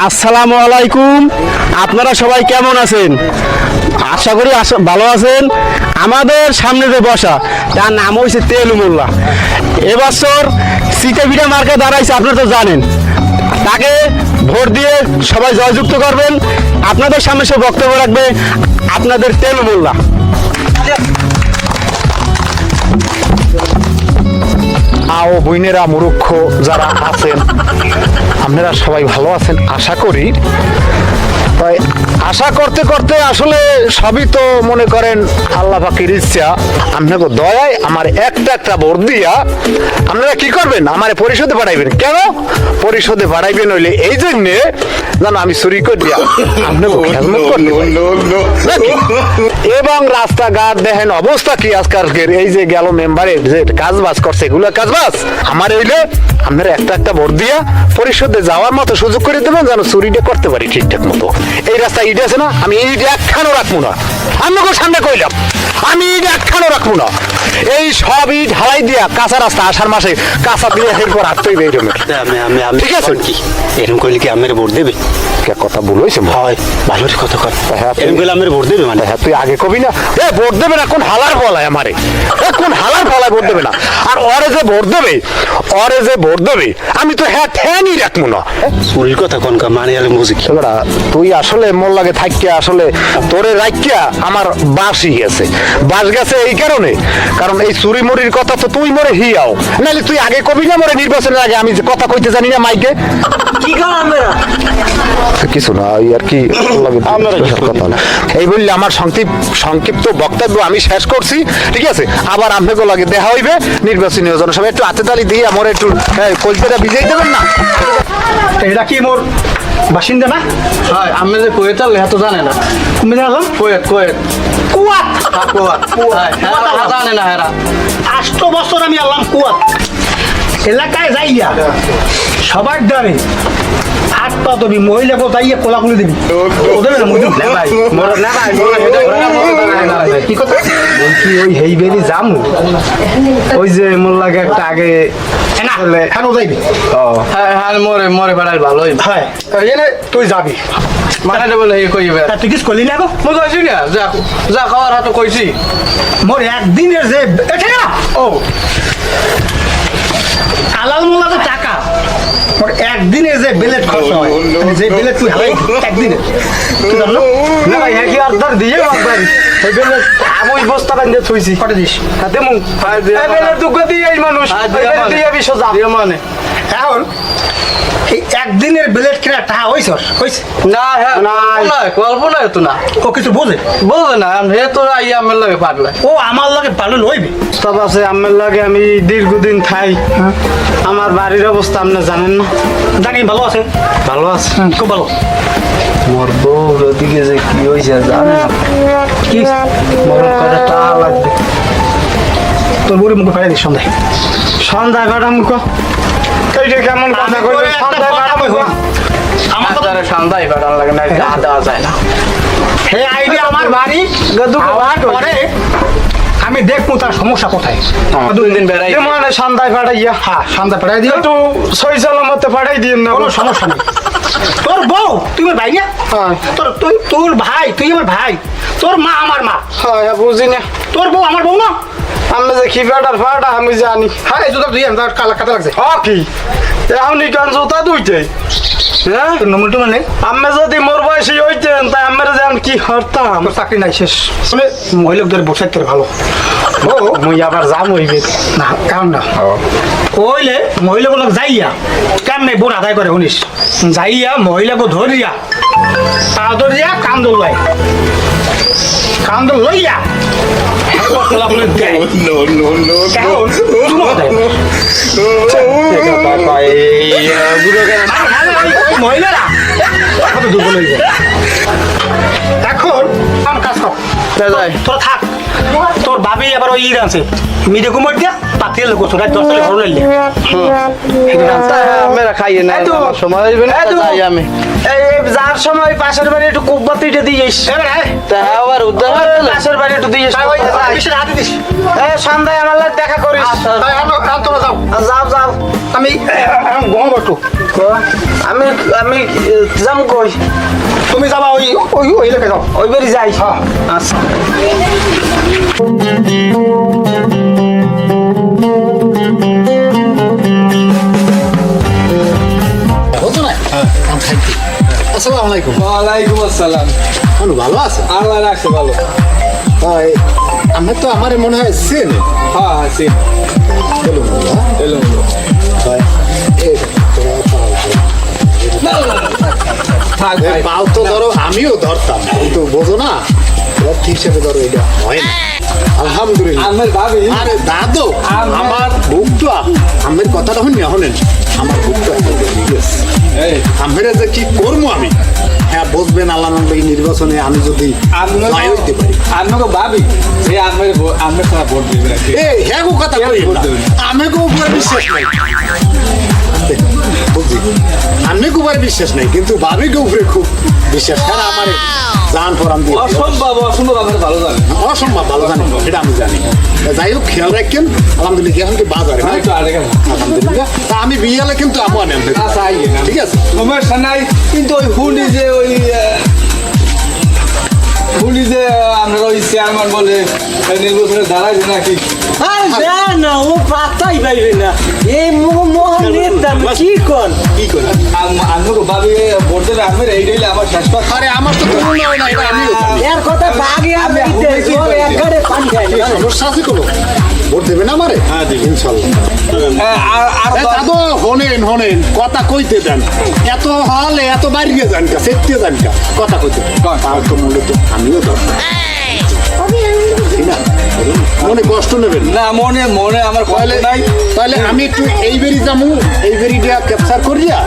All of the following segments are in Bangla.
আসসালামু আলাইকুম। আপনারা সবাই কেমন আছেন? আশা করি ভালো আছেন। আমাদের সামনে যে বসা তার নাম হয়েছে তেলু মোল্লা। এবছর সিটেভিটা মার্কে দাঁড়াইছে, আপনারা তো জানেন। তাকে ভোট দিয়ে সবাই জয়যুক্ত করবেন। আপনাদের সামনে সে বক্তব্য রাখবে আপনাদের তেলু মোল্লা। ও বইনেরা, মূর্খ যারা আছেন, আপনারা সবাই ভালো আছেন আশা করি। তাই আশা করতে করতে আসলে সবই তো মনে করেন আল্লাহ পাকের ইচ্ছা। আপনাকে দয়ায় আমার একটা ভোট দিয়া আপনারা কি করবেন, আমার পরিশোধে পাঠাইবেন। কেন পরিশোধে পাঠাইবেন হইলে এই জন্যে জানো আমি চুরি করে দিয়া আপনাকে খেদমত করতে পারি। নাকি? এবং রাস্তাঘাট দেখেন অবস্থা কি আজকালকের, এই যে গেল মেম্বারের যে কাজ বাজ করছে এগুলো কাজ বাজ আমার হইলে আপনারা একটা ভোট দিয়া পরিশোধে যাওয়ার মতো সুযোগ করে দেবেন, যেন চুরিটা করতে পারি ঠিকঠাক মতো। এই রাস্তা ইট আছে না, আমি ইট একখানও রাখবো না। আপনাকে সামনে কইলাম আমি ইট একখানও রাখবো না। এই সব ইট হালাই দিয়া কাঁচা রাস্তা আষাঢ় মাসে কাঁচা দিয়ে এরপর রাখতে হইবে এই রকমের। ঠিক আছে কি এরকম করলে কি আমার ভোট দেবে? কথা বলেছে হয় ভালো কথা কর। হ্যাঁ, এরকম করলে আমার ভোট দেবে মানে? হ্যাঁ, তুই আগে কবি না এ ভোট দেবে না, কোন হালার ফলায় আমারে, কোন হালার ফলায় ভোট দেবে না। আর ওরে যে ভোট দেবে আমি তো হ্যাঁ ঠ্যাংই রাখবো না। চুরির কথা কোন মানে বুঝি কি? এবারা তুই আসলে মোর লাগে থাকিয়া আসলে তোরে রাখিয়া আমার বাসই গেছে, বাস গেছে এই কারণে, কারণ এই চুরি মুড়ির কথা তো তুই মরে হিয়াও, নাহলে তুই আগে কবি না মরে নির্বাচনের আগে আমি যে কথা কইতে জানি না মাইকে কি কারণ আমরা কিছু না ওই আর কি কথা না। এই বললে আমার সংক্ষিপ্ত বক্তব্য আমি শেষ করছি। ঠিক আছে, আবার আপনাকে লাগে দেখা হইবে নির্বাচনী জনসভায়। একটু হাতে তালি দিয়ে আমার একটু কলকাতা বিজয়ী দেবেন না? এটা কি মোর বাসিন্দা না? হয় আমি যে কোয়েটার লেখা তো জানে না। তুমি জানলাম কোয়েট কুয়াত হয় হ্যাঁ জানে না হেরা 8 বছর আমি আল্লাম কুয়াত এলাকায় যাইয়া সবার দ্বারে হাত পা ধরবি, মহিলাকে যাইয়া কোলাকুলি দিবি। ওদের না মুদি ভাই মোর না ভাই কি কথা বলছি, ওই হেইবেরি জামু ওই যে মোর লাগে একটা আগে না হ্যাঁ যাইবি। হ্যাঁ হ্যাঁ মরে মরে বেড়াই ভালোই হ্যাঁ এনে তুই যাবি মানে বলে এই কইবে তুই কিছু করলি না গো? মই কইছি না যা যা খাওয়ার হাতে কইছি মোর একদিনের যে এটা ও হালাল মোলাতে টাকা মোর একদিনে যে বেলেট খরচ হয়, মানে যে বেলেট তুই হালাই একদিনে তুই জানো না ভাই হ্যাঁ কি আর ধর দিয়ে মারবেন ওই বেলেট আমি ওই বস্তা বান্ধে থইছি কটে দিস হাতে মুখ এই বেলে দুঃখ দিয়ে এই মানুষ দিয়ে বিশ্ব যা দিয়ে মানে এখন এই একদিনের বেলেট কিনা টাকা হইছে না হ্যাঁ না কল্পনা তো না ও কিছু বোঝে বলবে না হে তো আইয়া আমার লাগে পারলে ও আমার লগে ভালো লইবে। সব আছে আমার লাগে আমি দীর্ঘদিন খাই আমার বাড়ির অবস্থা আপনি জানেন না জানি ভালো আছে, ভালো আছে খুব ভালো। মোর বউর ওদিকে যে কি হয়েছে জানে না কি মোর কত টাকা লাগবে তোর বুড়ি মুখে ফেলে দিস সন্ধ্যায় সন্ধ্যা কটা মুখ এইটা কেমন কথা কইলে সন্ধ্যা কটা মুখ আমার তো তারে সন্ধ্যায় কটা লাগে না যা দেওয়া যায় না হে আইবি আমার বাড়ি খাওয়ার পরে আমি দেখবো তার সমস্যা কোথায়। 2 দিন বেড়াই মানে সন্ধ্যায় পাঠাইয়া হ্যাঁ সন্ধ্যা পাঠাই দিও, একটু সই সালামতে পাঠাই দিন না কোনো সমস্যা নেই। তোর বউ তুই আমার ভাই না? হ্যাঁ তোর ভাই তুই আমার ভাই, তোর মা আমার মা, হ্যাঁ বুঝি না তোর বউ আমার বউ না? আমি যে কি ফাটা ফাটা আমি জানি হ্যাঁ এই জুতা তুই আমার কালা কাটা লাগছে। কি এখনই কান জোতা দুইটে হ্যাঁ তোর নম্বর টুমা নেই? আমি যদি মোর বয়সী হইতেন তাই আমার যেমন কি হরতাম তোর চাকরি নাই শেষ। শুনে মহিলাক ধরে বসাই তোর ভালো ও মুই আবার যাম হইবে না কারণ না ওইলে মহিলাগুলো যাইয়া কেন নেই বোন আদায় করে শুনিস, যাইয়া মহিলাকে ধরিয়া পা ধরিয়া কান্দল লাই কান্দল লইয়া মহিলারা এখন দুর্বল হয়ে যায়। এখন কাজ কর, তোরা থাক তোর ভাবি আবার ওই ইর আছে মিডে কুমার দিয়া পাতিয়ে লোক তোরা 10 টাকা ঘর লাইলে আমরা খাইয়ে না এই তো। আমার সময় হইবে না এই তো। যাই আমি এই যার সময় পাশের বাড়ি একটু কুব্বাতিটা দিয়েস তা আবার উদ্ধার পাশের বাড়ি একটু দিয়েস হাতে দিস এই সন্ধ্যায় আমার লাগে দেখা করিস তোরা যাও যাও যাও আমি ঘুমাবো একটু আমি আমি যাম কই তুমি যাবা ওই ওই ওই এলাকায় যাও ওই বাড়ি যাই হ্যাঁ। আচ্ছা হতো না আসসালামু আলাইকুম ওয়ালাইকুম আসসালাম মানু ভালো আছে আল্লাহ রাখছে ভালো তাই আমি তো আমার মনে হয় সেন হ্যাঁ আছি এলো এলো তাই এই তোরা থাক ভাই পাও তো ধরো আমিও ধরতাম কিন্তু বোঝো না ঠিক হিসেবে ধরো এটা হয় না আলহামদুলিল্লাহ আমার ভাবি আরে দাদু আমার বুকটা আমের কথাটা শুনি হলেন আমার বুকটা এই আমের যে কি করবো আমি হ্যাঁ বুঝবেন আল্লাহ এই নির্বাচনে আমি যদি জয় হইতে পারি আমাকে ভাবি সে আমার সাথে ভোট দিবে নাকি এই হ্যাঁ গো কথা কই আমাকে উপরে বিশ্বাস নাই বুঝছি আমাকে উপরে বিশ্বাস নাই কিন্তু ভাবিকে উপরে খুব বিশ্বাস কারণ আমার জান ফরাম দিয়ে অসম্ভব অসম্ভব আমার ভালো জানে অসম্ভব ভালো জানি এটা আমি জানি যাই হোক খেয়াল রাখেন আলহামদুলিল্লাহ এখন কি বাজারে না একটু আড়ে গেল আলহামদুলিল্লাহ তা আমি বিয়ালে কিন্তু আমার নেম আচ্ছা আইয়ে না ঠিক আছে সমস্যা নাই কিন্তু ওই হুনি যে আপনারা ওই চেয়ারম্যান বলে নির্বাচনে দাঁড়াইছে নাকি না ও পাতাই পাইবে না এই মোহন নেতা কি কর কি করে আমাকে ভাবি ভোট দেবে আমার এইটাই আমার শেষ কথা আরে আমার তো কোনো নয় না এটা আমিও জানি এর কথা ভাগে আমি একবারে পানি খাই এই সমস্যা আছে কোনো ভোট দেবে না আমারে হ্যাঁ দেবে ইনশাল্লাহ আর দাদু হনেন কথা কইতে দেন এত হলে এত বাড়িয়ে যান কা সেটতে যান কা কথা কইতে তার তো মূলত আমিও দরকার ঠিক না মনে কষ্ট নেবেন না না মনে আমার তাহলে কষ্ট নাই তাহলে আমি একটু এই বেরি যামু এই বেরিটা ক্যাপচার করিয়া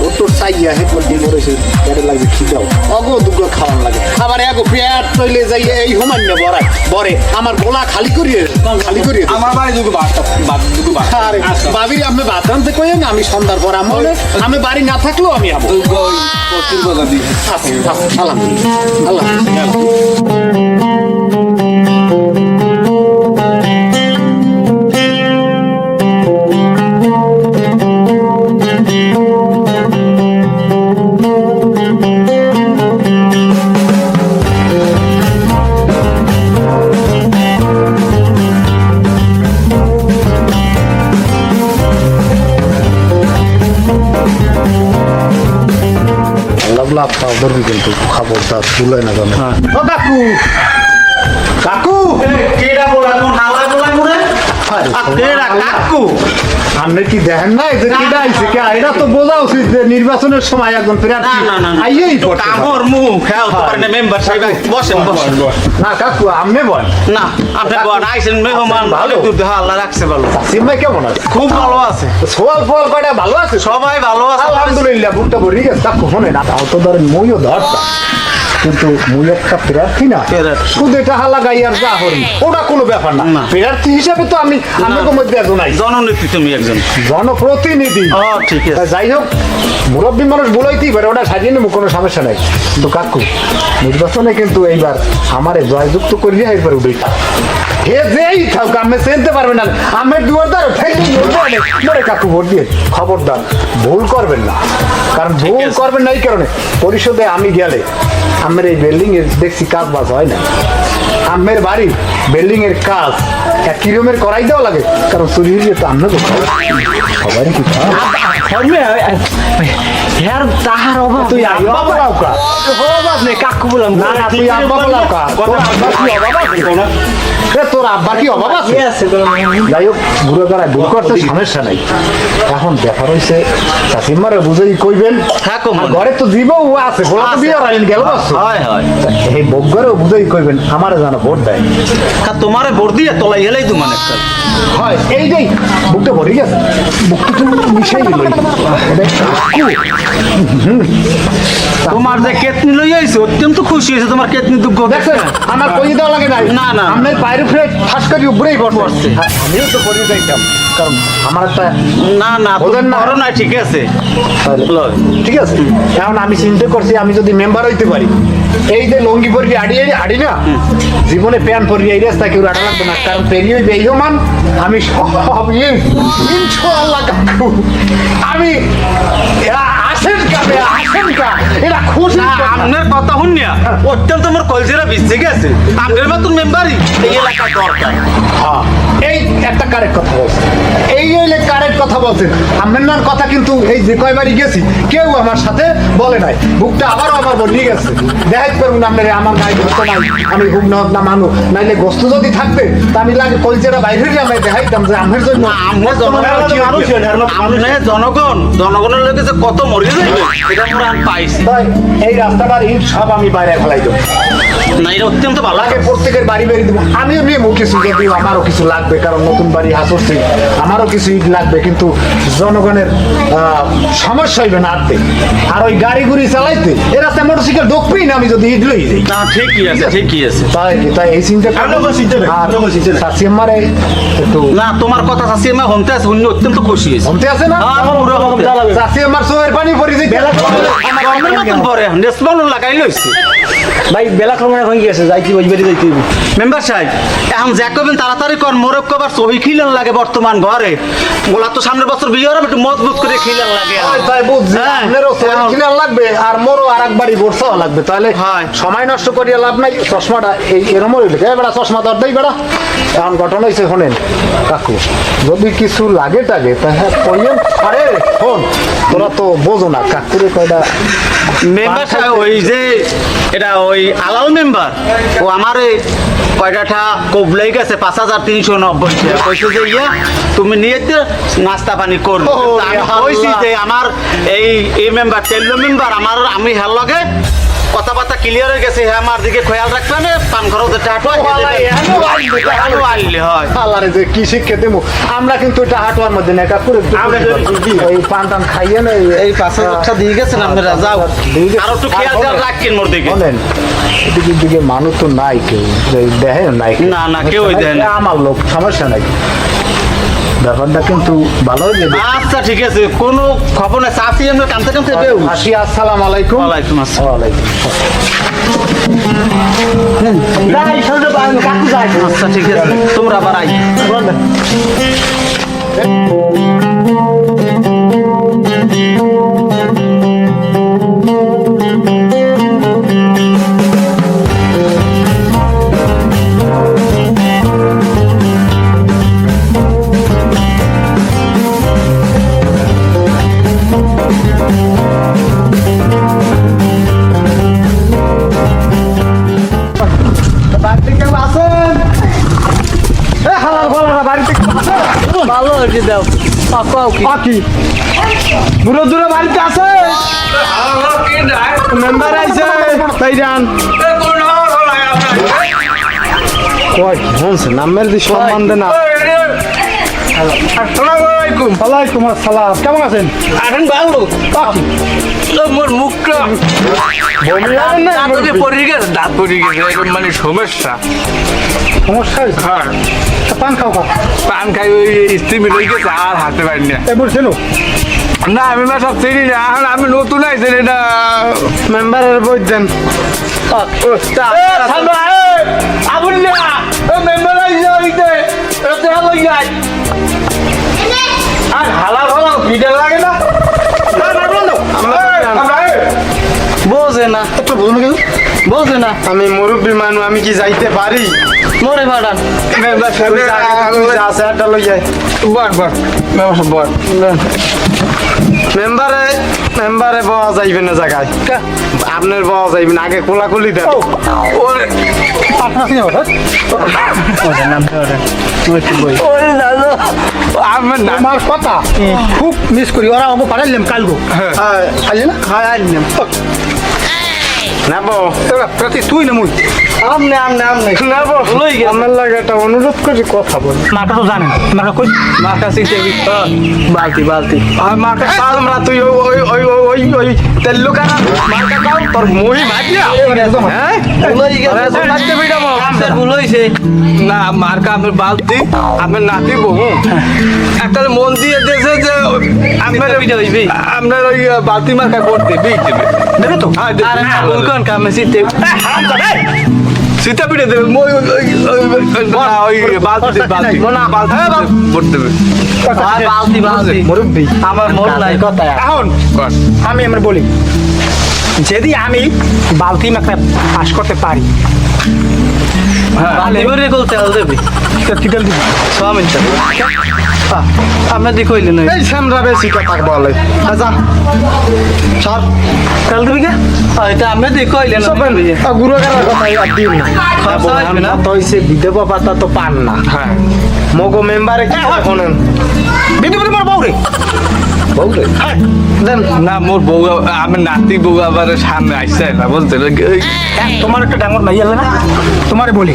ওর তোর চাইয়া হে করে দিব রয়েছে পেটে লাগবে খিদাও অগো দুগো খাওয়ান লাগে খাবার এগো পেট তৈলে যাই এই হোমান্য বরে আমার গোলা খালি করিয়ে আমার বাড়ি দুটো বাদ আরে বাবির আমি ভাত আনতে কইেন আমি সন্ধ্যার পর আমি বাড়ি না থাকলেও আমি আবো প্রচুর কথা দিই আলহামদুলিল্লাহ আল্লাহ লাভ পাও ধরবি কিন্তু খবরদার তুলে না জানো ও কাকু কাকু কেডা বলা কোন নালা বলা মনে কেডা কাকু আপনি কি দেখেন না যে কিডা আইছে কে এটা তো বোঝা উচিত যে নির্বাচনের সময় একজন প্রার্থী আইয়েই পড়তে পারে। কামর মুখ খেয়াল তো পারেন মেম্বার সাহেব বসেন বসেন না কাকু আপনি বল না আপনি বড় আইছেন মেহমান ভালো ভালো। দুধ আল্লাহ রাখছে ভালো সিম ভাই কেমন আছে খুব ভালো আছে সোয়াল ফল কয়টা ভালো আছে সবাই ভালো আছে আলহামদুলিল্লাহ বুকটা ভরে গেছে কাকু শোনে না তাও তো ধরেন মইও ধরতাম কিন্তু মুই একটা প্রার্থী না প্রার্থী। শুধু এটা লাগাই আর যা হরি ওটা কোনো ব্যাপার না না। প্রার্থী হিসাবে তো আমি আপনাদের মধ্যে একজন নাই জননেত্রী তুমি একজন জনপ্রতিনিধি ও ঠিক তা আছে যাই হোক মুরব্বী মানুষ বলাইতেই পারে ওটা সাজিয়ে নেবো কোনো সমস্যা নাই কিন্তু কাকু নির্বাচনে কিন্তু এইবার আমারে জয়যুক্ত করিয়া এরপর উঠেই হে যেই থাক আমি চিনতে পারবেন না আমি দুয়ারদার মরে কাকু ভোট দিয়ে খবরদার ভুল করবেন না কারণ ভুল করবেন না এই কারণে পরিষদে আমি গেলে আমার এই বিল্ডিং এর দেখছি কাজ বাজ হয় না আমের বাড়ি বিল্ডিং এর কাজ একই রকমের করাই দেওয়া লাগে কারণ চুরি হয়ে তো আমরা সবারই কি এর তাহার অভাব তুই আব্বা বলাও কা অভাব নেই কাকু বললাম না না তুই আব্বা বলাও কা তোর আব্বা কি অভাব আছে তোর আব্বা কি অভাব আছে যাই হোক ঘুরে বেড়ায় ভুল করতে সমস্যা নাই এখন ব্যাপার হয়েছে চাষিমারে বুঝেই কইবেন থাকো আর ঘরে তো জীবও আছে বলা তো বিয়ে রাইন গেল হয় হয় এই বগ্গরেও বুঝেই কইবেন আমারে জানো ভোট দেয় তোমারে ভোট দিয়ে তোলাই গেলেই তো মানে হয় এইটাই বুকটা ভরে গেছে বুকটা তুমি মিশাই দিল তোমার যে কেতনি লই আইছে হয়েছে অত্যন্ত খুশি হয়েছে তোমার কেতনি দুঃখ দেখছেন আমার পরিয়ে দেওয়া লাগে নাই না, না। আপনার পায়ের উপরে ঠাস করে উপরেই পড়ছে আমিও তো পরিয়ে দিতাম কারণ আমার একটা না না বোঝেন না? করো না ঠিক আছে ঠিক আছে এখন আমি চিন্তা করছি আমি যদি মেম্বার হইতে পারি এই যে লঙ্গি পরিয়ে আড়ি না জীবনে প্যান পরিয়ে এই রাস্তা কেউ আড়া লাগবে না কারণ পেরিয়ে বেইমান আমি সব ইনশাআল্লাহ কাকু আমি আসেন কাবে আসেন কা এটা খুশি আপনার কথা শুনিয়া অত্যন্ত আমার কলজেরা ভিজে গেছে আপনার মতন মেম্বারই এই এলাকার দরকার হ্যাঁ, এই একটা কারেক্ট কথা বলছেন এই হইলে কারেক্ট কথা বলছেন আপনার কথা কিন্তু এই যে কয়বারই গেছি কেউ আমার সাথে বলে নাই বুকটা আবারও আমার বলিয়ে গেছে দেখাইতে পারুন আপনার আমার গায়ে গোস্ত নাই আমি হুক না মানু নাইলে গোস্ত যদি থাকতে তা আমি লাগে কলচেরা বাইরে আমি দেখাইতাম যে আমার জন্য আমরা জনগণের লোকে যে কত মরিয়ে যাবে এটা আমরা পাইছি তাই এই রাস্তাটার ইট সব আমি বাইরে ফেলাই দেবো না এটা অত্যন্ত ভালো লাগে প্রত্যেকের বাড়ি বাড়ি দেবো আমিও নিয়ে কিছু যদি আমারও কিছু লাগবে কারণ নতুন বাড়ি হাসছে আমারও কিছু ইট লাগবে কিন্তু জনগণের সমস্যা হইবে না আনতে আর ওই গাড়ি গুড়ি চালাইতে এ রাস্তায় মোটরসাইকেল ঢুকবেই না আমি যদি ইট লই যাই না ঠিকই আছে ঠিকই আছে তাই এই চিন্তা চাষি আমারে একটু না তোমার কথা চাষি আমার হমতে আছে উনি অত্যন্ত খুশি হয়েছে হমতে আছে না চাষি আমার সোয়ের পানি পরি যাই পরে নেসমান লাগাই লইছে ভাই বেলা ক্রমে এখন গিয়েছে যাই কি ওই বাড়ি যাইতে হইব। মেম্বার সাহেব এখন যা করবেন তাড়াতাড়ি কর মোরক কবার সহি খিলেন লাগে বর্তমান ঘরে ওলা তো সামনের বছর বিয়ে হবে একটু মজবুত করে খিলেন লাগে তাই বুঝছি হ্যাঁ, আপনারও সোয়ের এখন- কিনার লাগবে আর মোরও আর একবারই বর্ষাও লাগবে তাহলে হয়। সময় নষ্ট করিয়া লাভ নাই চশমাটা এই এরম হইলে বেড়া চশমা দর দেই বেড়া এখন ঘটনা হয়েছে শোনেন কাকু যদি কিছু লাগে টাগে তা হ্যাঁ কইয়েন আরে শোন তোরা তো বোঝো না কাকুরে কয়টা মেম্বার সাহেব ওই যে এটা ওই আলাল মেম্বার ও আমারে কয়টাটা কবলাই গেছে 5390 টাকা কইছে যে ইয়া তুমি নিয়ে তো নাস্তা পানি করবে ও, তা আমি আল্লাহ। কইছি যে আমার এই মেম্বার তেল্লো মেম্বার আমি হের লগে কথাবার্তা ক্লিয়ার হয়ে গেছে হ্যাঁ আমার দিকে খেয়াল রাখবে না পান খরচ টাকা আনলে হয় আল্লাহরে যে কি শিক্ষা দেবো আমরা কিন্তু এটা হাঁটুয়ার মধ্যে নেই কাকুরে আমরা ওই পান টান খাইয়ে না এই 5000 দিয়ে গেছেন আপনারা যাও আর একটু খেয়াল রাখেন মোর দিকে বলেন এদিকে দিকে মানুষ তো নাই কেউ দেখেন নাই না, না, কেউই দেয় না। আমার লোক সমস্যা নাই ব্যাপারটা কিন্তু ভালো হয়ে যাবে আচ্ছা ঠিক আছে কোনো খবর নাই চাষি আমরা কানতে কানতে বেউ আসি আসসালামু আলাইকুম ওয়ালাইকুম আসসালাম ওয়ালাইকুম আচ্ছা ঠিক আছে তোমরা আবার আই ভালো হয়েছে দাও পাকাও কি পাখি দূরে দূরে বাড়িতে আছে মেম্বার আইছে তাই যান কয় শুনছে নামের দি সম্মান দে না ওয়ালাইকুম আসসালাম কেমন আছেন এখন ভালো পাখি মোর মুখটা দাঁত পড়ে গেছে দাঁত পড়ে গেছে এরকম মানে সমস্যা সমস্যা হয়েছে? হ্যাঁ তা পান খাও খা পান খাই ওই স্ত্রী মিলে গেছে আর হাতে পারি না এ বলছেন না আমি না সব চিনি না এখন আমি নতুন আইছি এটা মেম্বারের বই দেন আর হালা ভালা ভিড় লাগে না বোঝে না একটু বুঝুন কিন্তু বোঝে না আমি মুরব্বী মানুষ আমি কি যাইতে পারি মোরে ভাড়ান আছে একটা লই যায় বর বর ব্যবসা বর মেম্বারে পাওয়া যাইবে না জায়গায় আপনার পাওয়া যাইবে না আগে কোলাকুলি দেন ওরে আমার না আমার কথা খুব মিস করি ওরা আমাকে পাঠাইলাম কালগো খাইলে না খাই আনলাম নেবো প্রতি তুই না মুই আমনে নেবো আমার লাগে একটা অনুরোধ করে কথা বল মাটা তো জানেন মাটা কই মার কাছে বালতি বালতি আর মাকে আমরা তুই ওই ওই ওই ওই তেল্লো কানা মার্কা কাও তোর মই মাটিয়া হ্যাঁ মারতে বিড়ামো ভুল হইছে না মার্কা আমার বালতি আমার নাতি বহু একটা মন দিয়ে দিয়েছে যে আপনার আপনার ওই বালতি মার্কা করতে বিট দেবে দেবে তো হ্যাঁ আরে না ভুল কোন কামে সিতে সীতা পিঠে দেবে মই ওই বালতি বালতি বালতি ভোট দেবে বালতি বালতি মুরব্বী আমার মন নাই কথা এখন আমি আমার বলি যদি আমি বালতি মাখা পাস করতে পারি বালতি করে কল তেল দেবে তো কি তেল দিবি স্বামী আমরা দি কইলেন এই সামরা বেশি কথা বলে আচ্ছা সর তেল দিবি কে এটা আমরা দি কইলেন গুরু কানার কথা আর দিন না খরচা হইবে না তো হইছে বিধবা পাতা তো পান না হ্যাঁ মগো মেম্বারে কি শোনেন বিদ্যুৎ মোর বউ রে বউরে দেন না মোর বউ আমার নাতি বউ আবার সামনে আসছে না বলতে তোমার একটা ডাঙর মাইয়া আছে না তোমারে বলি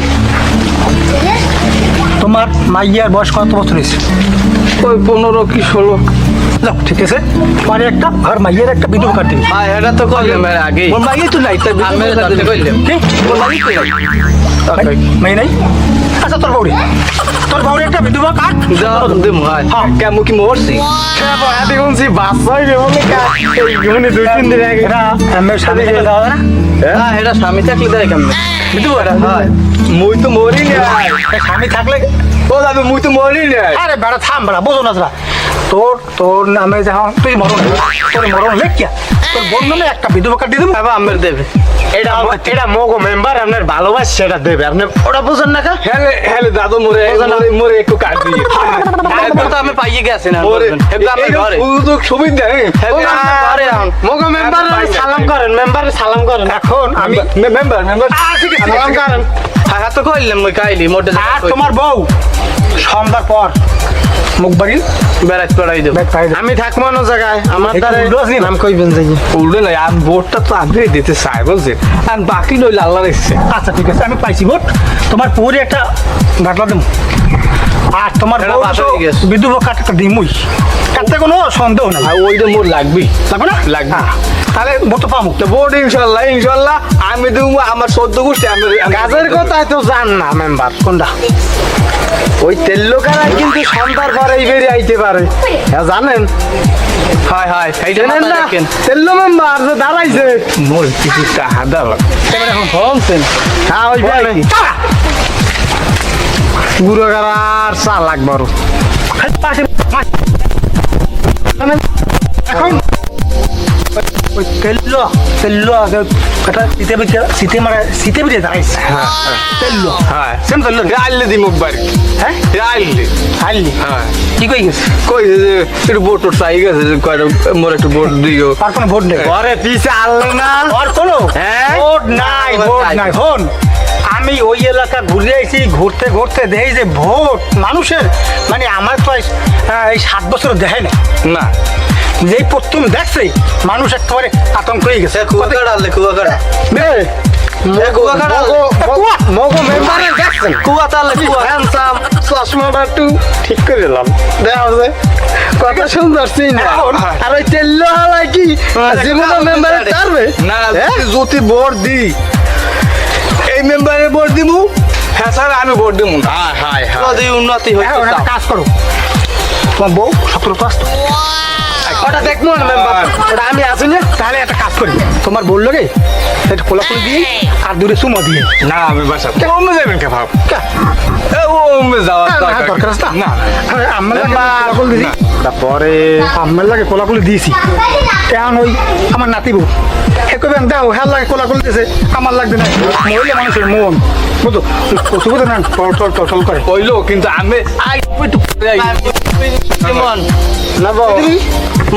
তোমার মাইয়ার বয়স কত বছর হয়েছে ওই 15 কি 16 যাও ঠিক আছে তোমার একটা আর মাইয়ের একটা বিদ্যুৎ কাট দিবি হ্যাঁ এটা তো কইলেন এর আগে ওর মাইয়াই তো নাই তাই আমি বিদ্যুৎ কইলেন কি ওর মাইয়াই তো নাই মাই নাই আচ্ছা তোর বউরে একটা বিদ্যুৎ কাট যাও দে মহাই কেমন কি মরছি আদি কোনসি বাসাই রে বলে কা এই গুনে 2-3 দিন আগে এরা আমার সাথে গেলে যাওয়া না হ্যাঁ এটা স্বামী থাকলে দেয় কেমন বিদ্যুৎ হয় মুই তো মরি না স্বামী থাকলে ও দাদা মুই তো মরি না আরে বেড়া থাম বেড়া বোঝো না তোরা তোর নামে যখন তুই মরণ তোর মরণ লেখিয়া তোর বোন নামে একটা বিধবা কার্ড দিয়ে দেবো এবার আমার দেবে এটা মগো মেম্বার আপনার ভালোবাসা সেটা দেবে আপনি ওটা বুঝেন না কা হেলে হেলে দাদু মরে মরে একটু কাট দিয়ে এখন তো আমি পাইয়ে গেছি না মরে এটা আমার ঘরে তো সুবিধা নেই ঘরে এখন মগো মেম্বার সালাম করেন মেম্বারে সালাম করেন এখন আমি মেম্বার ঠিক আছে সালাম করেন হ্যাঁ তো কইলাম মই কাইলি মোটে আর তোমার বউ সন্ধ্যার পর মুখ বাড়ি বেড়াইতে পড়াই দেব আমি থাকবো না জায়গায় আমার একটু দ্বারা উল্টো আসলি না? নাম কইবেন যাই উল্টে নাই আমি ভোটটা তো আগে দিতে চাই বলছে আর বাকি নইলে আল্লাহ রেখেছে আচ্ছা ঠিক আছে আমি পাইছি ভোট তোমার পুরে একটা বাটলা দেবো আর তোমার এটা বউ বাদ তো হয়ে গেছে। বিদ্যুৎ কাঠ একটা দিমুই তাতে কোনো সন্দেহ নাই আর ওইটা মোর লাগবি লাগবে না লাগবে। হ্যাঁ, তাহলে ভোট তো পাবো তো ভোট ইনশাল্লাহ আমি দেবো আমার 14 গোষ্ঠী কাজের কথাই তো জান না মেম্বার কোনটা ওই তেল্লোকারা কিন্তু সন্ধ্যার পরেই বেরিয়ে আইতে পারে হ্যাঁ জানেন হয় হয় এইটা জানেন মাথায় না রাখেন তেল্লো মেম্বার যে দাঁড়াইছে মোর কিছু টাকা দাও এখন ফোনছেন হ্যাঁ ওই বেনে গুরুগারা আর চা লাগবার পাশে এখন ওই তেল্লো একটা শীতে বেরিয়ে দাঁড়াইছে তেল্লো হ্যাঁ সেম তেল্লো আইলে দি মুখ বাড়ি হ্যাঁ আইলে হারলি হ্যাঁ কি কই গেছে কই যে একটু ভোট চাই গেছে যে কয়টা মোর একটু ভোট দিও আর কোনো ভোট নেই ঘরে পিছে আনলো না আর কোনো হ্যাঁ? ভোট নাই ভোট নাই হন আমি ওই এলাকা ঘুরে আইছি ঘুরতে ঘুরতে দেখি যে ভোট মানুষের মানে আমার তো এই 7 বছর দেখে না না যেই প্রথম দেখছে মানুষ একেবারে আতঙ্ক হয়ে গেছে কুয়াকাটা আনলে কুয়াকাটা মগো মেম্বারে দেখছেন কুয়াটা আনলে কুয়া হ্যান্ডসাম চশমাটা একটু ঠিক করে এলাম দেখা যায় কত সুন্দর সিন আর ওই তেল্লো হালাই কি যেগুলো মেম্বারে পারবে না যদি ভোট দি এই মেম্বারে ভোট দিব হ্যাঁ স্যার আমি ভোট দিব না হাই হাই যদি উন্নতি এখন হইতো একটা কাজ করো তোমার বউ 17 পাস তো ওটা দেখবো না মেম্বার ওটা আমি আছি না তাহলে একটা কাজ করি তোমার বললো রে একটু কোলাকুলি দিয়ে আর দূরে সুমো দিয়ে না আমি বাসা কমে যাবেন কে ভাব ও যাওয়া দরকার আছে না আমার কোলাকুলি দিয়েছি তারপরে আমার লাগে কোলাকুলি দিয়েছি কেন ওই আমার নাতি বউ একবার দাও হ্যাঁ লাগে কোলাকুলি দিয়েছে আমার লাগবে না মহিলা মানুষের মন বুঝো কচু বুঝো না টল করে কইলো কিন্তু আমি একটু কেমন না বউ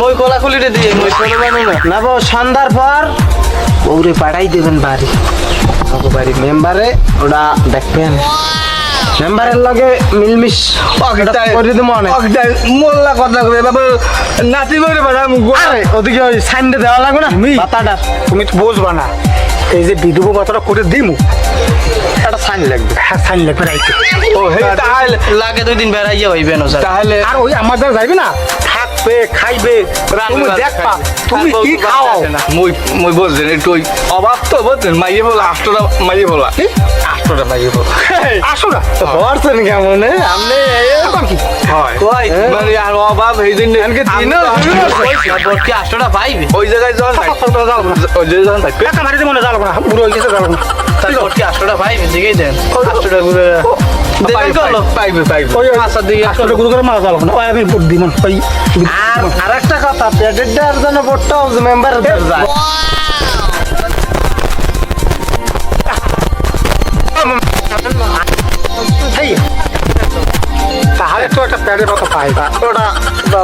মই কোলাকুলিতে দিয়ে মই ছোট মানু না না বউ সন্ধ্যার পর বউরে পাঠাই দেবেন বাড়ি আমাকে বাড়ি মেম্বারে ওটা দেখবেন মেম্বারের লগে মিলমিশ করে দিব অনেক মোল্লা কথা কবে বাবা নাতি বলে বাবা আরে ওদিকে ওই সাইনটা দেওয়া লাগবে না বাতাটা তুমি তো বুঝবা না এই যে বিধবা কথাটা করে দিমু একটা সাইন লাগবে হ্যাঁ সাইন লাগবে রাইতে ও হে তাহলে লাগে 2 দিন বেড়াইয়া হইবে না স্যার তাহলে আর ওই আমার দ্বারা যাইবে না থাক থাকবে খাইবে তুমি দেখবা তুমি কি খাও মই বলছেন একটু ওই অভাব তো বলছেন মাইয়ে বলা আষ্টটা মাইয়ে বলা আষ্টটা মাইয়ে বলা আসো না বলছেন কেমন আপনি এখন কি হয় মানে আর অভাব এই দিন কি আষ্টটা পাইবে ওই জায়গায় যখন ওই জায়গায় যখন থাকবে টাকা মারিতে মনে যাবো না বুড়ো হয়ে গেছে যাবো না কি আষ্টটা পাইবে দিকেই দেন আষ্টটা ঘুরে পাইবে ওই আসলে গুরু করে মারা যাবো না ওই আমি বুদ্ধি মান ওই আর একটা কথা পেটের দেওয়ার জন্য ভোটটা মেম্বার যায় তাহলে তো একটা প্যাডের কথা পাই ওটা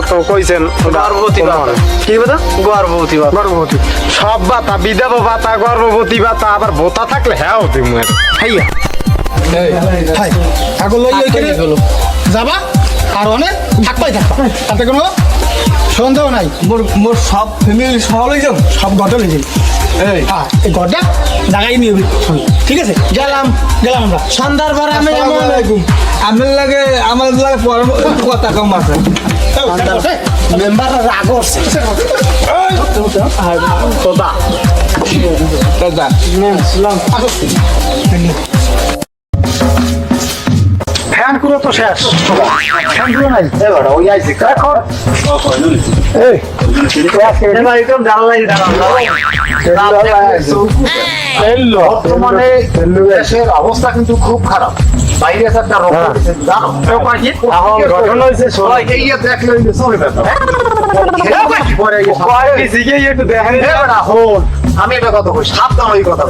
তো কইছেন গর্ভবতী ভাতা কি কথা গর্ভবতী ভাতা গর্ভবতী সব ভাতা বিধবা ভাতা গর্ভবতী ভাতা আবার ভোতা থাকলে হ্যাঁ দিমু হাইয়া হাই আগল লই ওই করে যাবা আর অনেক থাকবাই থাকবা তাতে কোনো সন্দেহ নাই মোর সব ফ্যামিলি সবাই যাও সব ঘটে লই যাই এই হ্যাঁ এই ঘরটা জায়গায় নিয়ে ঠিক আছে গেলাম আমরা সন্ধ্যার পর আমি আমার লাগে কথা কম আছে মেম্বার রাগ করছে দাদা ফ্যান গুলো তো শেষ ফ্যান গুলো নাই ওই আইছে এখন এই বর্তমানে দেশের অবস্থা কিন্তু খুব খারাপ বাইরে একটা রোগ জানো ঘটনা হয়েছে এই দেখলে চলে যেত আমি এটা কথা কই সাবধান ওই কথা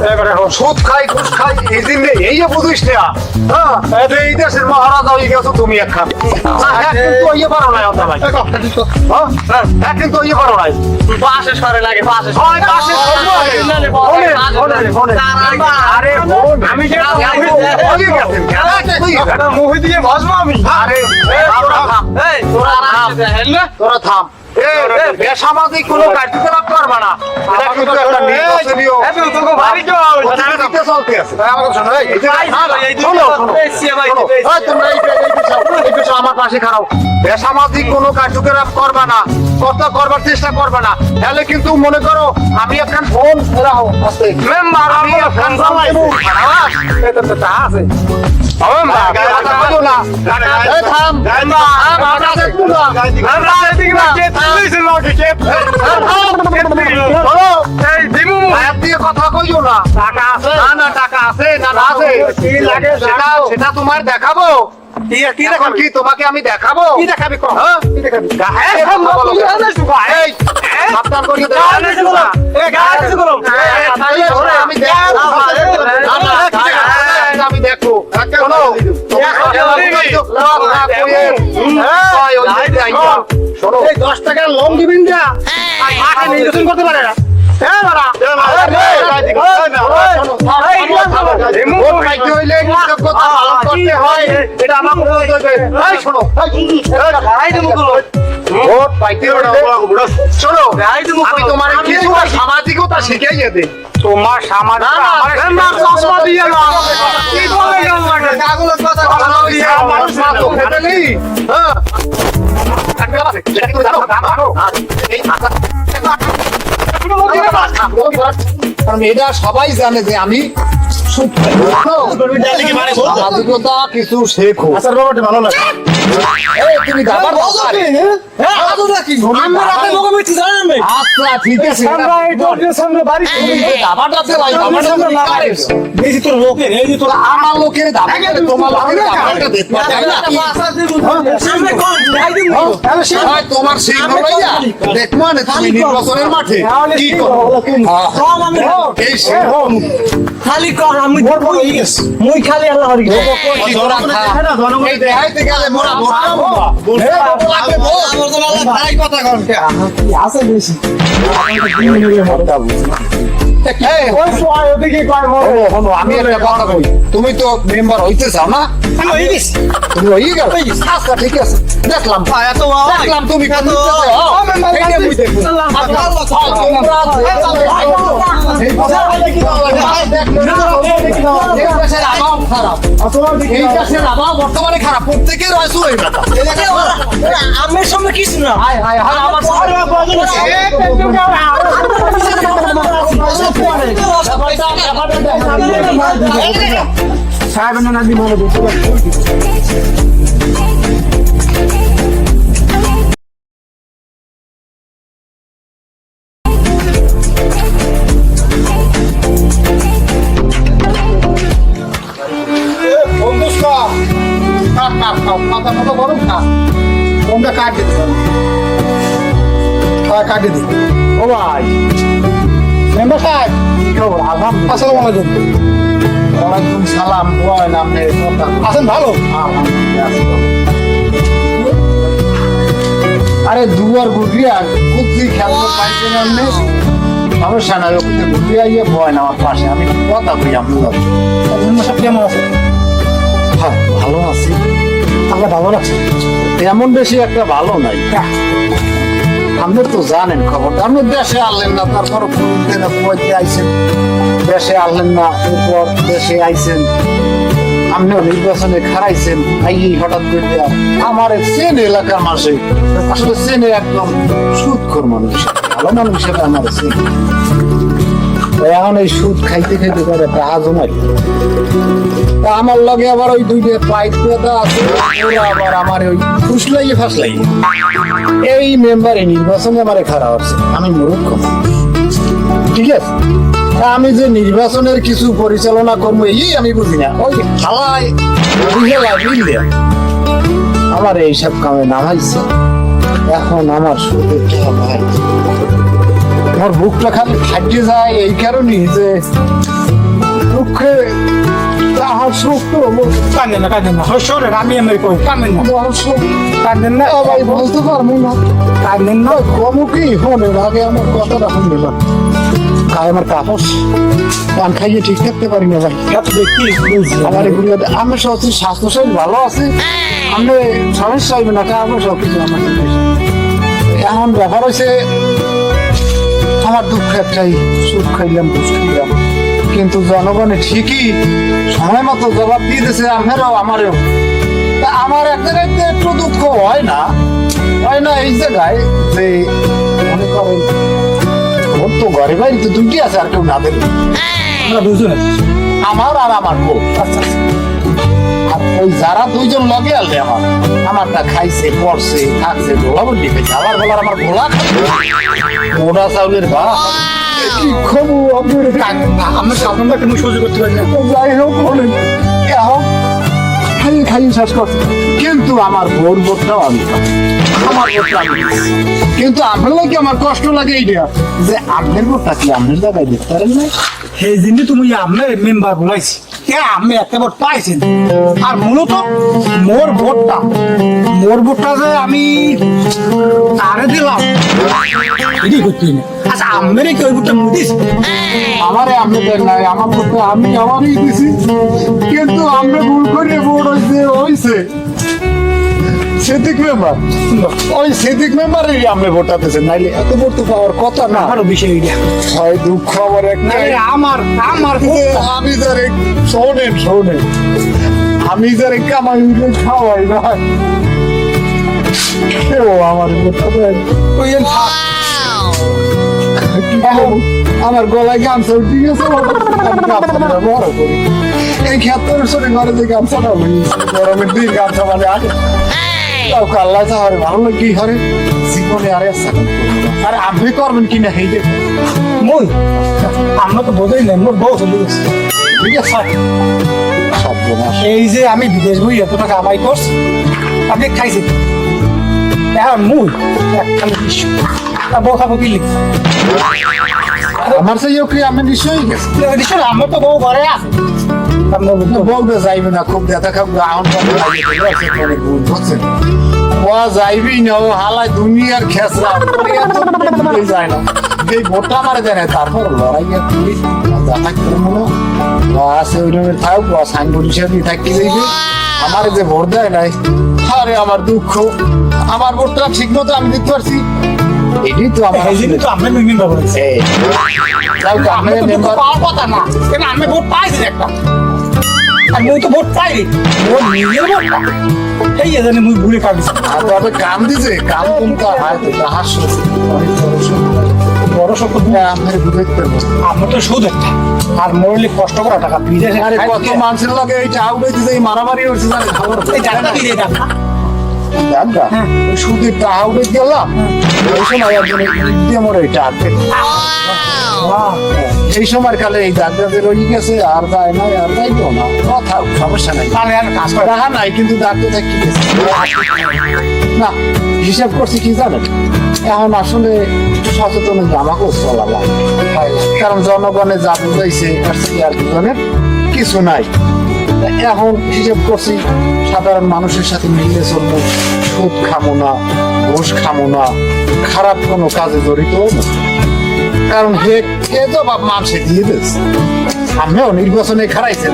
সুদ খাই ঘুষ খাই এই দিন এই যে বুঝিস না হ্যাঁ এই দেশের মহারাজা হয়ে গেছো তুমি একখান কিন্তু ইয়ে পারো নাই আপনার ভাই হ্যাঁ কিন্তু ইয়ে পারো নাই পাশে সরে লাগে পাশে হয় পাশে আরে আমি যে মুহি দিয়ে ভাসবো আমি আরে তোরা থাম বেসামাজিক কোনো কার্যকলাপ করবে না এটা কিন্তু একটা নির্বাচনীয় পদ্ধতিতে চলতে আছে তোমরা এই পেছনে আমার পাশে খারাপ বেসামাজিক কোনো কার্যকলাপ করবে না করবার চেষ্টা করবে না তাহলে কিন্তু মনে করো আমি একখান ফোন মেম্বার আমি একখান চালাইবো আছে কথা কইও না টাকা আছে না টাকা আছে না আছে সেটা তোমার দেখাবো কি তোমাকে আমি দেখাবো কি দেখাবি সাবধান করি আমি দেখো শোনো 10 টাকার লোন দিবেন না মাঠে নির্বাচন করতে পারে না সামাজিকতা শিখে যেতে তোমার এটা সবাই জানে যে আমি সামাজিকতা কিছু শেখো ভালো লাগে তুমি দাবার আচ্ছা ঠিক আছে আমার লোকের তোমার তোমার সেই দেখবো না তুমি নির্বাচনের মাঠে কি করো এই খালি কর আমি মুই খালি আল্লাহ দেখাইতে গেলে মোরা আছে বেশি আমি একটা কথা বলি তুমি তো মেম্বার হইতে চাও না তুমি হয়ে গেল আচ্ছা ঠিক আছে দেখলাম তুমি খারাপ এই চাষের আবহাওয়া বর্তমানে খারাপ প্রত্যেকের রয়েছে ওই ব্যাটা আমের সামনে কিছু না আমার কোনটা কাট দিতে কাটে দিই ও ভাই মেম্বার সাহেব আসসালামু আলাইকুম ওয়ালাইকুম সালাম ওয়াই নামে আছেন ভালো আরে দুয়ার গুটিয়া কুচি খেলতে পাইছেন আপনি সমস্যা নাই ওখানে গুটিয়া ইয়ে ভয় না আমার পাশে আমি কথা বলি আপনার মেম্বার সাহেব কেমন আছে হ্যাঁ ভালো আছি আমরা ভালো লাগছে এমন বেশি একটা ভালো নাই আপনি তো জানেন খবরটা আপনি দেশে আনলেন না তারপর পয়তে আইছেন দেশে আনলেন না এরপর দেশে আইছেন আপনিও নির্বাচনে খারাইছেন আইয়ে হঠাৎ করে আমার চেন এলাকার মাসে আসলে চেনে একদম সুদখোর মানুষ ভালো মানুষ হিসেবে আমার চেন এখন এই সুদ খাইতে খাইতে করে টাকা জমাই তা আমার লগে আবার ওই দুইটা পাইপ পেতা আছে ওরা আবার আমার ওই ফুসলাই ফাসলাই এই মেম্বারে নির্বাচনে আমারে খারাপ আছে আমি মূর্খ ঠিক আছে তা আমি যে নির্বাচনের কিছু পরিচালনা করবো এই আমি বুঝি না ওই খালায় বুঝলে আমার এইসব কামে নামাইছে এখন আমার সুদে ভাই আমার বুকটা খালি ফাটিয়ে যায় এই কারণেই যে দুঃখে তাহার সুখ তো কান্দেন না শোনেন আমি এমনি কই কান্দেন না কান্দেন না ভাই বলতে পারবো না কান্দেন না কমু কি শোনেন আগে আমার কথাটা শুনবে না গায়ে আমার তাপস পান খাইয়ে ঠিক থাকতে পারি না ভাই এত দেখি আমার এগুলো আমি সত্যি স্বাস্থ্য শরীর ভালো আছে আমি সমস্যা হইবে না আমার সব কিছু আমার ঠিক আছে। এখন ব্যাপার হয়েছে আমার দুঃখ একটাই সুখ খাইলাম ঘুষ খাইলাম কিন্তু জনগণে ঠিকই সময় মতো জবাব দিয়ে দিয়েছে আমারও আমারও তা আমার এক জায়গায় তো একটু দুঃখ হয় না এই জায়গায় যে মনে করেন ওর তো ঘরে বাইরে তো দুটি আছে আর কেউ না দেবে আমরা বুঝুন আমার আর আমার বউ আচ্ছা আর ওই যারা দুইজন লগে আলবে আমারটা খাইছে পড়ছে থাকছে গোলাবর লিখেছে আবার বলার আমার গোলা মোড়া চাউলের ভাত কি খবু আপনার আমরা আপনারা কেন সহ্য করতে পারি না যাই হোক বলেন এখন খাই শেষ করছে কিন্তু আমার বোর বোরটাও আমি খাই। আমার বোরটা আমি খাই। কিন্তু আপনার লাগে আমার কষ্ট লাগে এইটা যে আপনার বোরটা কি আপনার জায়গায় দেখতে পারেন না সেই জন্য তুমি আমি মেম্বার বলাইছি আমি একটা ভোট পাইছি আর মূলত মোর ভোটটা যে আমি তারে দিলাম এটি করতে না আচ্ছা আমি কি ওই ভোটটা দিস আমারে আপনি দেন নাই আমার বোরটা আমি আমারই দিছি কিন্তু আমরা ভুল করে ভোট হয়েছে সিদ্দিক মেম্বার ওই সিদ্দিক মেম্বারই আপনি ভোটটা দিয়েছেন নাইলে এত ভোট তো পাওয়ার কথা না আমারও বিষয় এটা হয় দুঃখ আমার একটা আমার আমি যারে শোনেন আমি যারে কামাই খাওয়াই না ও আমার ওই আমার গলায় গামছা উঠে গেছে আমি গামছাটা বড় করি এই ক্ষেত্রে সরে ঘরে যে গামছাটা গরমের দিন গামছা মানে আগে আল্লাহ চাহারে ভালো লাগে কি হারে জীবনে আরে আরে আপনি করবেন কিনা এই দেখুন মই আমরা তো বোঝাই না মোর বউ চলে গেছে ঠিক আছে সর্বনাশ এই যে আমি বিদেশ বই এত টাকা কামাই করছি আপনি খাইছি এখন মুই একখানে বিশ্ব বউ খাবো কি লিখছি আমার সেই ওকে আমি নিশ্চয়ই গেছি আমার তো বউ ঘরে আছে বলবে যাইবে না খুব দেখা খাব আউন ও যাইবি না ও হালায় দুনিয়ার খেসরা যায় না এই ভোটটা মারে দেয় না তারপর লড়াই দেখা করবো না আছে ওই রকমের থাক সাইনবোর্ড হিসেবে থাকি যাইবে আমার যে ভোট দেয় নাই আরে আমার দুঃখ আমার ভোটটা ঠিক মতো আমি দিতে পারছি এটাই তো আমার এই জন্য তো আমরা মেম্বার বলেছি আমি তো দুঃখ পাওয়ার কথা না কেন আমি ভোট পাইছি একটা আর মুই তো ভোট পাই ভোট নিজের ভোট এই জানি মুই ভুলে কাটছি আর তবে কাম দিছে কাম কোনটা হয়তো হাস বড় শক্ত আমাদের বুঝাইতে পারবো আমরা তো সুদ একটা আর মরলে কষ্ট করা টাকা বিদেশে আরে কত মানুষের লাগে এইটা আউটে দিছে এই মারামারি হচ্ছে জানেন খবর এই টাকা দিয়ে দাও জানবা সুদের টাকা উঠে গেলাম ওই সময় একজন দিয়ে মরে এটা এই সময় কালে এই ডাক্তারদের রয়ে গেছে আর যায় না আর যাইতো না কথা সমস্যা নাই তাহলে আর কাজ করে টাকা নাই কিন্তু ডাক্তার কি গেছে না হিসাব করছি কি জানেন এখন আসলে সচেতন আমাকেও চলা লাগে কারণ জনগণে যা বুঝাইছে আর জীবনের কিছু নাই এখন হিসাব করছি সাধারণ মানুষের সাথে মিলিয়ে চলবো সুদ খামো না ঘুষ খামো না খারাপ কোনো কাজে জড়িত হবো কারণ হে তো বাপ মানুষে দিয়ে দিস আমিও নির্বাচনে খারাইছেন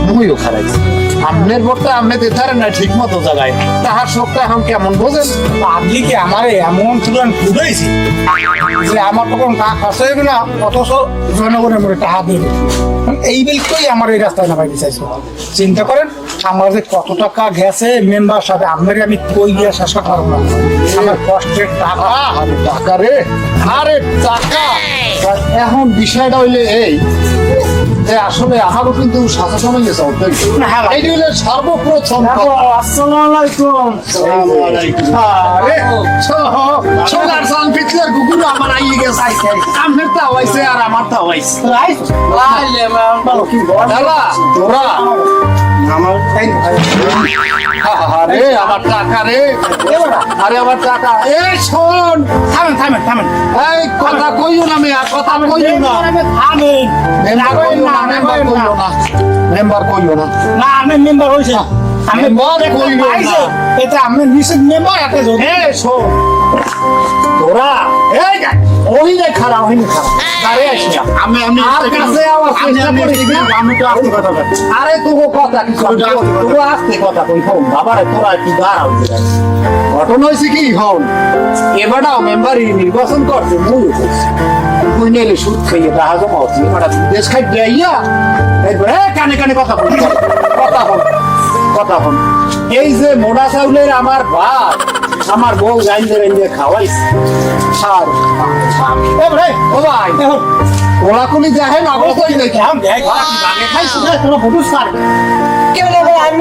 মুইও খারাইছি আমনের ভোটটা আমনে দিতে পারেন না ঠিক মতো জায়গায় তাহার শোকটা এখন কেমন বোঝেন পাবলিকে আমারে এমন তুলন খুঁজেছি যে আমার তো কোনো টাকা খরচ হইবে না অথচ জনগণের মধ্যে টাকা দেবে এই বিলটাই আমার এই রাস্তায় নামাইতে চাইছিল চিন্তা করেন আমার যে কত টাকা গেছে মেম্বার সাথে আপনাকে আমি কই গিয়ে শেষ করবো না আমার কষ্টের টাকা আরে টাকা রে আরে টাকা এখন বিষয়টা হইলে এই যে আসলে আমারও কিন্তু সচেতন হয়ে গেছে এই হইলে সর্বপ্রথম আরে সোলার সান পিছলের গুগুলো আমার আইয়ে গেছে আমনের তা হইছে আর আমার তা হইছে দাদা তোরা আরে আমার টাকা রে আরে আমার টাকা এই শোন থামেন থামেন থামেন এই কথা কইও না মেয়া কথা কইও না থামেন মেম্বার কইও না না আমি মেম্বার হয়েছে আমি মেম্বার কইও না এটা আমি নিশ্চিত মেম্বার এত এই শোন তোরা এই ওই রে খারাপ হইনি খারাপ আরে আসিয়া আমি আর কাছে আওয়াজ চেষ্টা করি আমি তো আস্তে কথা বলি আরে তোকে কথা কিছু তুই আস্তে কথা কই হন বাবারে তোরা কি দাঁড়াও ঘটনা হইছে কি হন এবারও মেম্বারই নির্বাচন করতে মুই মুই নেলে সুদ খাইয়ে টাকা জমা হচ্ছে এবার দেশ খাই দেইয়া এবারে কানে কানে কথা বলি কথা হন এই যে মোড়া চাউলের আমার ভাত আমার বউ জাইন্দে রেঞ্জে খাওয়াইছে আর এবারে ও ভাই ওলাকুলি যাহে না অবশ্যই দেখি আমি দেখ আগে খাইছি না তোরা ফুটুস পার কেন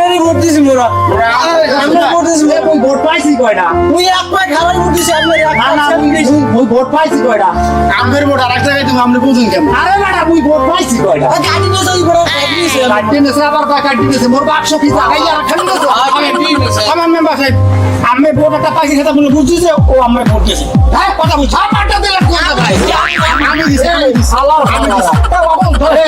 আমি ভোট দিছি মোরা আমরা ভোট দিছি তুই ভোট পাইছি কয়টা মুই এক পায় খাবার ভোট দিছি আপনি না না তুই ভোট পাইছি কয়টা আমের ভোট আরেক জায়গায় তুমি আমরা বুঝুন কেন আরে বেটা তুই ভোট পাইছি কয়টা গাড়ি নিয়ে যাই বড় দিছি কাটি নেছে আবার কাটি নেছে মোর বাক্স কি জায়গায় রাখেন না আমার মেম্বার সাহেব আমি ভোট একটা পাইছি সেটা বলে বুঝছি যে ও আমার ভোট দিয়েছে হ্যাঁ কথা বুঝ আমারটা দিলে কথা ভাই আমি দিছি সালার আমি ধরে